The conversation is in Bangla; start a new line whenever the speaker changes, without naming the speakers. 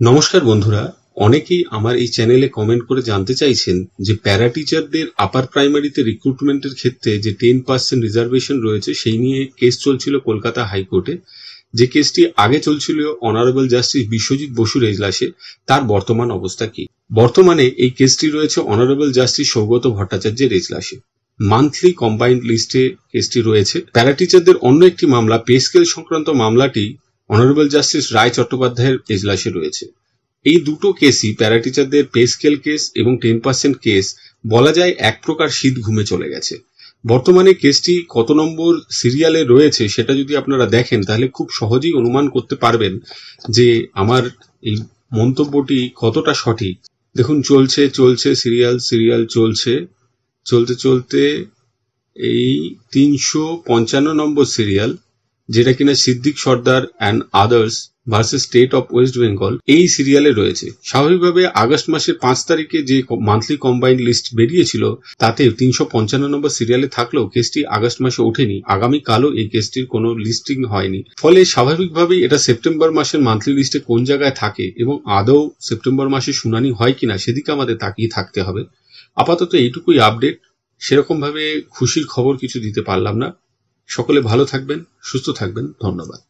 নমস্কার বন্ধুরা, অনেকেই আমার এই চ্যানেলে কমেন্ট করে জানতে চাইছেন যে প্যারা টিচারদের আপার প্রাইমারিতে রিক্রুটমেন্টের ক্ষেত্রে যে 10% রিজার্ভেশন রয়েছে সেই নিয়ে কেস চলছিল কলকাতা হাইকোর্টে। যে কেসটি আগে চলছিল অনারেবল জাস্টিস বিশ্বজিৎ বসুর এজলাসে, তার বর্তমান অবস্থা কি? বর্তমানে এই কেসটি রয়েছে অনারেবল জাস্টিস সৌগত ভট্টাচার্যের এজলাসে। মান্থলি কম্বাইন্ড লিস্টে কেসটি রয়েছে। প্যারা টিচারদের অন্য একটি মামলা, পে স্কেল সংক্রান্ত মামলাটি অনারেবল জাস্টিস রায় চট্টোপাধ্যায়ের এজলাসে রয়েছে। এই দুটো কেসই প্যারা টিচারদের পে স্কেল কেস এবং 10% কেস বলা যায় এক প্রকার শীত ঘুমে চলে গেছে। বর্তমানে কেসটি কত নম্বর সিরিয়ালে রয়েছে সেটা যদি আপনারা দেখেন তাহলে খুব সহজেই অনুমান করতে পারবেন যে আমার এই মন্তব্যটি কতটা সঠিক। দেখুন, চলছে সিরিয়াল চলতে এই 355 নম্বর সিরিয়াল, যেটা কিনা Siddique Sardar and others versus state of West Bengal, এই সিরিয়ালে রয়েছে। স্বাভাবিকভাবে আগস্ট মাসের 5 তারিখে যে মান্থলি কম্বাইন্ড লিস্ট বেরিয়েছিল তাতে 355 নম্বর সিরিয়ালে থাকলেও কেসটি আগস্ট মাসে ওঠেনি। আগামীকালও এই কেসটির কোনো লিস্টিং হয়নি। ফলে স্বাভাবিকভাবেই এটা সেপ্টেম্বর মাসের মান্থলি লিস্টে কোন জায়গায় থাকে এবং আদৌ সেপ্টেম্বর মাসে শুনানি হয় কিনা সেদিকে আমাদের তাকিয়ে থাকতে হবে। আপাতত এইটুকুই আপডেট। সেরকম ভাবে খুশির খবর কিছু দিতে পারলাম না। সকলে ভালো থাকবেন, সুস্থ থাকবেন। ধন্যবাদ।